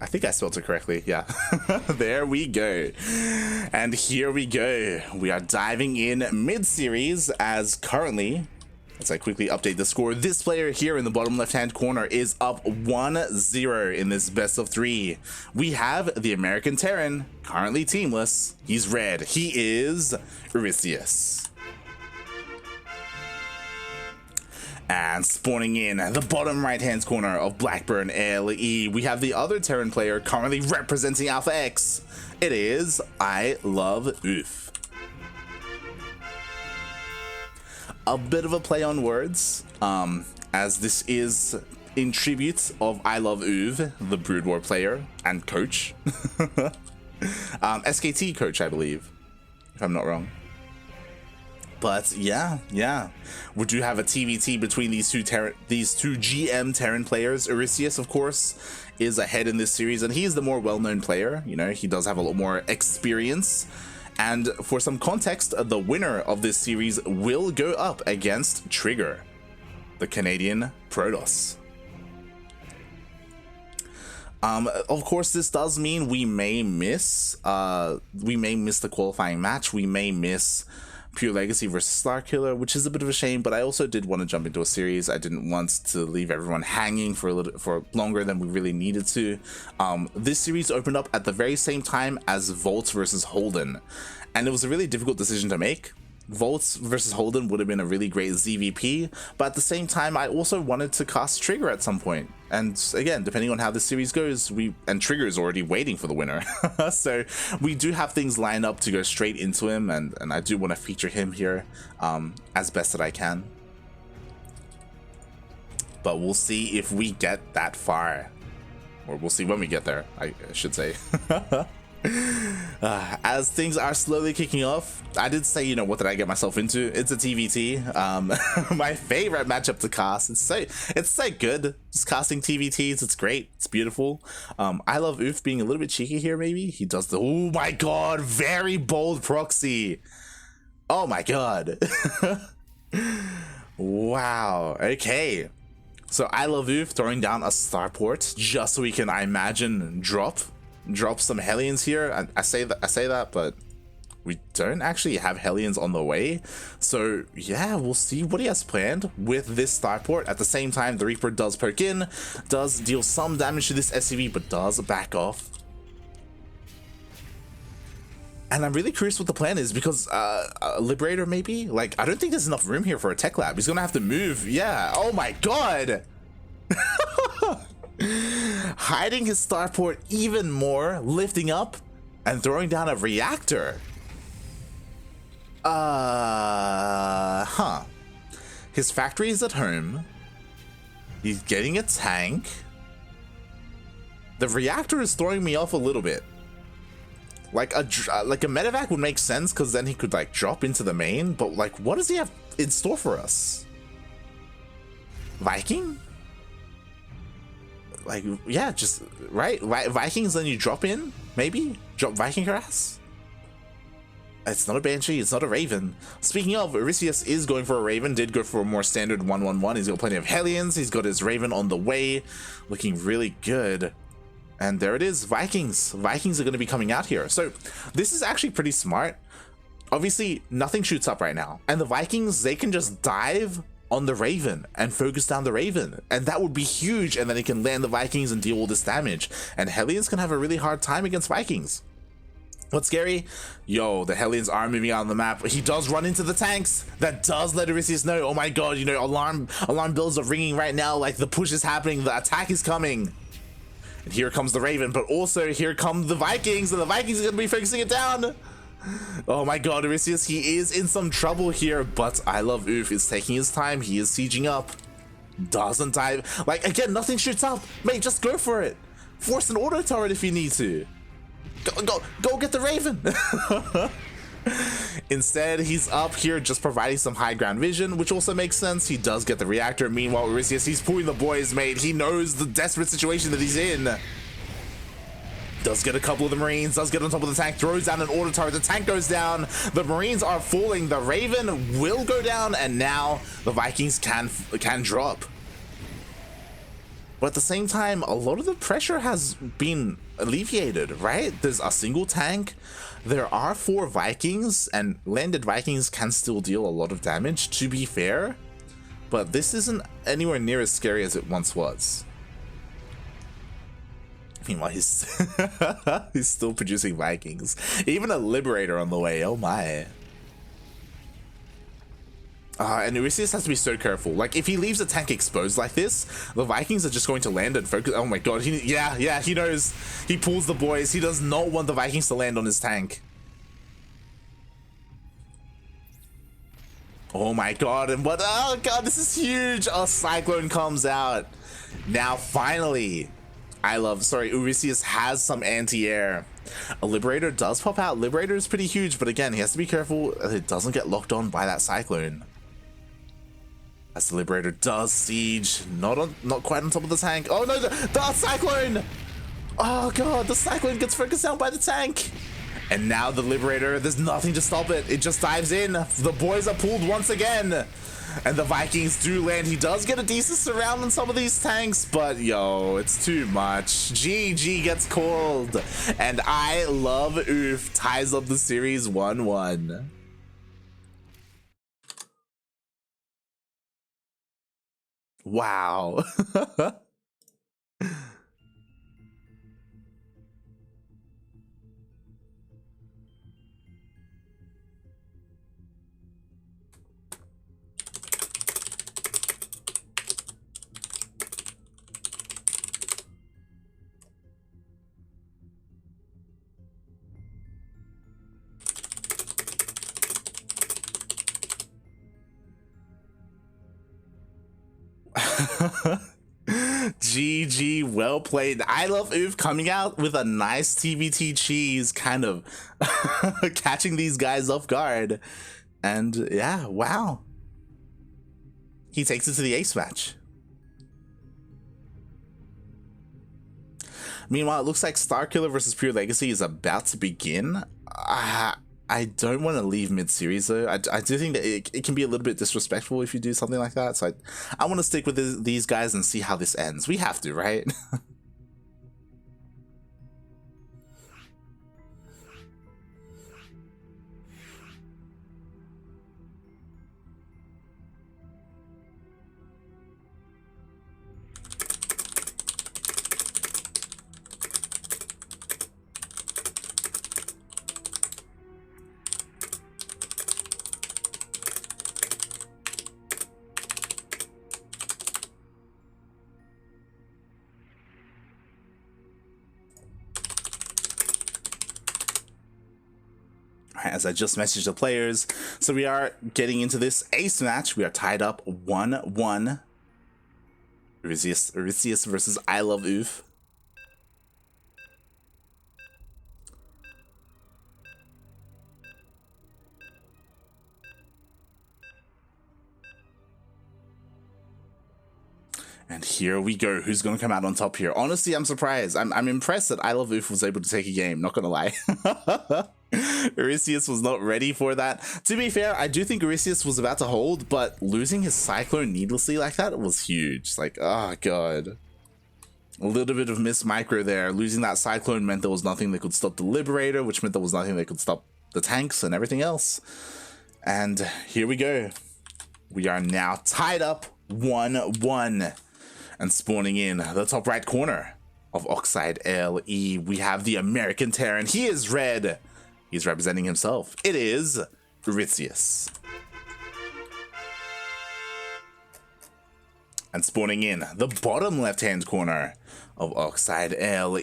I think I spelled it correctly. Yeah. There we go. And here we go. We are diving in mid-series as currently, as I quickly update the score, this player here in the bottom left-hand corner is up 1-0 in this best of 3. We have the American Terran, currently teamless. He's red. He is Eurystheus. And spawning in the bottom right-hand corner of Blackburn LE, we have the other Terran player currently representing Alpha X. It is iloveoof. A bit of a play on words, as this is in tribute of iloveoof, the Brood War player and coach. SKT coach, I believe, if I'm not wrong. But yeah, we do have a TvT between these two GM Terran players. Eurystheus, of course, is ahead in this series, and he is the more well-known player. You know, he does have a lot more experience. And for some context, the winner of this series will go up against Trigger, the Canadian Protoss. Of course, this does mean we may miss the qualifying match. We may miss Pure Legacy versus Starkiller, which is a bit of a shame, but I also did want to jump into a series. I didn't want to leave everyone hanging for longer than we really needed to. This series opened up at the very same time as Volts versus Holden, and it was a really difficult decision to make. Volts versus Holden would have been a really great ZVP, but at the same time, I also wanted to cast Trigger at some point. And again, depending on how the series goes, and Trigger is already waiting for the winner. So we do have things lined up to go straight into him, and I do want to feature him here as best that I can. But we'll see if we get that far. Or we'll see when we get there, I should say. As things are slowly kicking off, I did say, you know, what did I get myself into? It's a TvT. My favorite matchup to cast. It's so good. Just casting TvTs, it's great. It's beautiful. iloveoof being a little bit cheeky here, maybe. He does the, oh my god, very bold proxy. Oh my god. Wow. Okay. So iloveoof throwing down a starport just so we can, I imagine, drop some Hellions here. I say that, but we don't actually have Hellions on the way. So yeah, we'll see what he has planned with this starport. At the same time, the Reaper does poke in, does deal some damage to this SCV, but does back off. And I'm really curious what the plan is, because Liberator maybe? Like, I don't think there's enough room here for a tech lab. He's gonna have to move. Yeah, oh my god. Hiding his starport even more, lifting up and throwing down a reactor. His factory is at home. He's getting a tank. The reactor is throwing me off a little bit. Like a medevac would make sense, because then he could like drop into the main, but like, what does he have in store for us? Viking? Like, yeah, just right, Vikings, then you drop in, maybe drop Viking harass. It's not a Banshee, it's not a Raven. Speaking of, Eurystheus is going for a Raven, did go for a more standard 1-1-1. He's got plenty of Hellions, he's got his Raven on the way, looking really good. And there it is, Vikings are going to be coming out here. So this is actually pretty smart. Obviously nothing shoots up right now, and the Vikings, they can just dive on the Raven and focus down the Raven, and that would be huge. And then he can land the Vikings and deal all this damage, and Hellions can have a really hard time against Vikings. What's scary? Yo, the Hellions are moving out on the map. He does run into the tanks. That does let Eurystheus know, oh my god, you know, alarm bells are ringing right now, like the push is happening, the attack is coming. And here comes the Raven, but also here come the Vikings, and the Vikings are gonna be focusing it down. Oh my god, Eurystheus, he is in some trouble here, but iloveoof is taking his time. He is sieging up. Doesn't dive. Like, again, nothing shoots up. Mate, just go for it. Force an auto turret if you need to. Go get the Raven. Instead, he's up here just providing some high ground vision, which also makes sense. He does get the reactor. Meanwhile, Eurystheus, he's pulling the boys, mate. He knows the desperate situation that he's in. Does get a couple of the Marines, does get on top of the tank, throws down an auto turret, the tank goes down, the Marines are falling, the Raven will go down, and now the Vikings can drop. But at the same time, a lot of the pressure has been alleviated, right? There's a single tank, there are 4 Vikings, and landed Vikings can still deal a lot of damage, to be fair. But this isn't anywhere near as scary as it once was. Meanwhile, he's, he's still producing Vikings. Even a Liberator on the way, oh my. And Eurystheus has to be so careful. Like, if he leaves a tank exposed like this, the Vikings are just going to land and focus. Oh my god, yeah, he knows. He pulls the boys. He does not want the Vikings to land on his tank. Oh my god, and what? Oh god, this is huge. A Cyclone comes out. Now, finally, Eurystheus has some anti-air. A Liberator does pop out. Liberator is pretty huge, but again, he has to be careful it doesn't get locked on by that Cyclone. As the Liberator does siege, not quite on top of the tank. Oh no, the Cyclone! Oh god, the Cyclone gets focused out by the tank. And now the Liberator, there's nothing to stop it. It just dives in. The boys are pulled once again. And the Vikings do land. He does get a decent surround on some of these tanks, but yo, it's too much. GG gets called. And iloveoof ties up the series 1-1. Wow. GG, well played. iloveoof coming out with a nice TvT cheese, kind of catching these guys off guard. And yeah, wow. He takes it to the ace match. Meanwhile, it looks like Starkiller versus Pure Legacy is about to begin. I don't want to leave mid-series though. I do think that it can be a little bit disrespectful if you do something like that. So I want to stick with these guys and see how this ends. We have to, right? As I just messaged the players, so we are getting into this ace match. We are tied up 1-1. Eurystheus versus iloveoof. And here we go. Who's going to come out on top here? Honestly, I'm surprised. I'm impressed that iloveoof was able to take a game. Not going to lie. Eurystheus was not ready for that. To be fair, I do think Eurystheus was about to hold, but losing his Cyclone needlessly like that was huge. It's like, oh god. A little bit of miss micro there. Losing that Cyclone meant there was nothing that could stop the Liberator, which meant there was nothing that could stop the tanks and everything else. And here we go. We are now tied up 1-1. And spawning in the top right corner of Oxide LE, we have the American Terran. He is red. He's representing himself. It is Eurystheus. And spawning in the bottom left-hand corner of Oxide LE,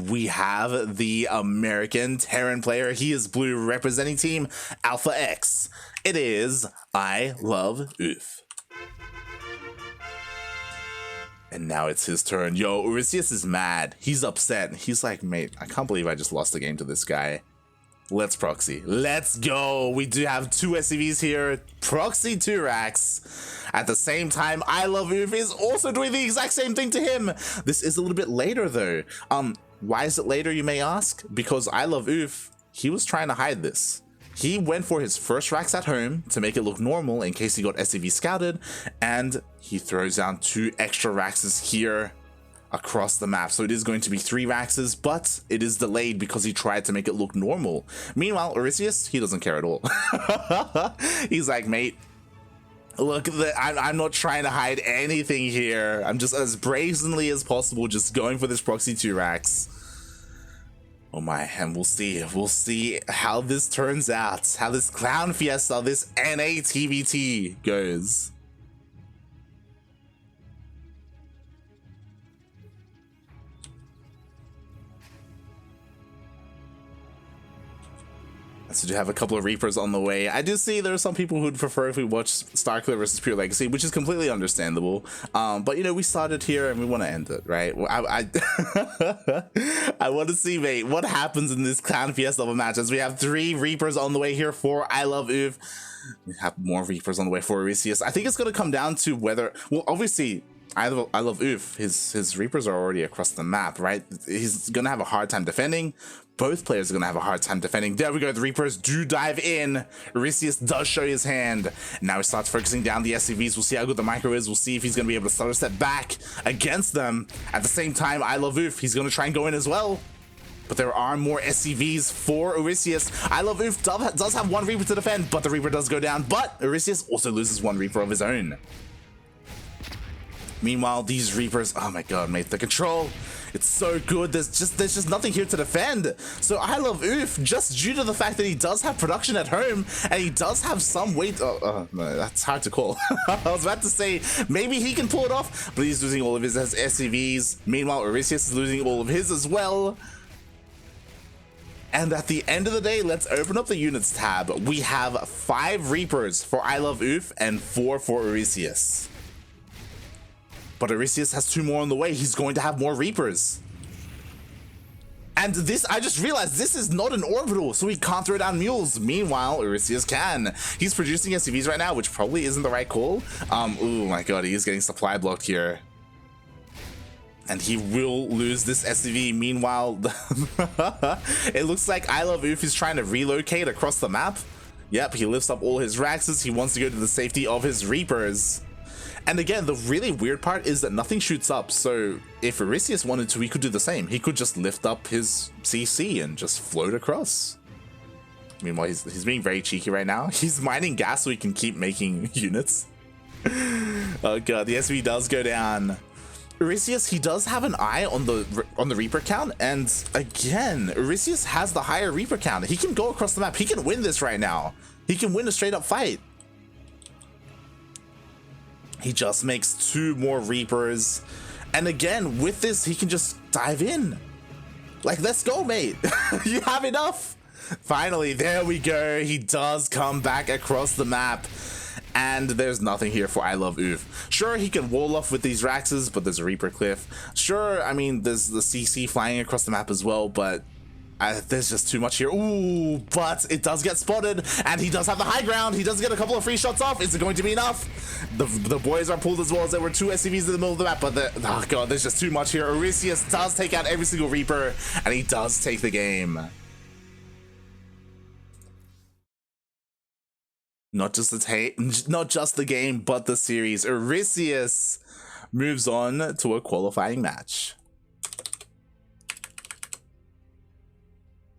we have the American Terran player. He is blue, representing Team Alpha X. It is iloveoof. And now it's his turn. Yo, Eurystheus is mad. He's upset. He's like, mate, I can't believe I just lost the game to this guy. Let's proxy. Let's go. We do have 2 SCVs here. Proxy 2 racks. At the same time, iloveoof is also doing the exact same thing to him. This is a little bit later though. Why is it later, you may ask? Because iloveoof, he was trying to hide this. He went for his first racks at home to make it look normal in case he got SCV scouted, and he throws down 2 extra racks here across the map. So it is going to be 3 Raxes, but it is delayed because he tried to make it look normal. Meanwhile, Eurystheus, he doesn't care at all. He's like, mate, look, I'm not trying to hide anything here. I'm just as brazenly as possible just going for this proxy 2 Rax. Oh my, and we'll see how this turns out, how this Clown Fiesta, this NA TvT goes. So do have a couple of Reapers on the way. I do see there are some people who'd prefer if we watch StarCraft versus Pure Legacy, which is completely understandable. But you know, we started here and we want to end it, right? I want to see, mate, what happens in this Clown Fiesta of a match, as we have 3 Reapers on the way here for iloveoof. We have more Reapers on the way for Eurystheus. I think it's going to come down to whether, well, obviously, iloveoof, his Reapers are already across the map, right? He's going to have a hard time defending. Both players are going to have a hard time defending. There we go. The Reapers do dive in. Eurystheus does show his hand. Now he starts focusing down the SCVs. We'll see how good the micro is. We'll see if he's going to be able to start a step back against them. At the same time, iloveoof, he's going to try and go in as well. But there are more SCVs for Eurystheus. iloveoof does have 1 Reaper to defend, but the Reaper does go down. But Eurystheus also loses 1 Reaper of his own. Meanwhile, these Reapers, oh my god, mate, the control, it's so good. There's just nothing here to defend. So iloveoof, just due to the fact that he does have production at home and he does have some weight, no, that's hard to call. I was about to say maybe he can pull it off, but he's losing all of his SCVs. Meanwhile, Eurystheus is losing all of his as well. And at the end of the day, let's open up the units tab. We have 5 Reapers for iloveoof and 4 for Eurystheus. But Eurystheus has 2 more on the way. He's going to have more Reapers. And this, I just realized this is not an orbital, so he can't throw down mules. Meanwhile, Eurystheus can. He's producing SCVs right now, which probably isn't the right call. Oh my god, he is getting supply blocked here. And he will lose this SCV. Meanwhile, it looks like iloveoof is trying to relocate across the map. Yep, he lifts up all his Raxes. He wants to go to the safety of his Reapers. And again, the really weird part is that nothing shoots up, so if Eurystheus wanted to, he could do the same. He could just lift up his CC and just float across. Meanwhile, he's being very cheeky right now. He's mining gas so he can keep making units. Oh god, the SV does go down. Eurystheus, he does have an eye on the Reaper count, and again, Eurystheus has the higher Reaper count. He can go across the map. He can win this right now. He can win a straight up fight. He just makes 2 more Reapers. And again, with this, he can just dive in. Like, let's go, mate. You have enough. Finally, there we go. He does come back across the map. And there's nothing here for iloveoof. Sure, he can wall off with these Raxes, but there's a Reaper cliff. Sure, I mean, there's the CC flying across the map as well, but there's just too much here. Ooh, but it does get spotted, and he does have the high ground. He does get a couple of free shots off. Is it going to be enough? The boys are pulled as well, as there were 2 SCVs in the middle of the map, but oh god, there's just too much here. Eurystheus does take out every single Reaper, and he does take the game. Not just the game, but the series. Eurystheus moves on to a qualifying match.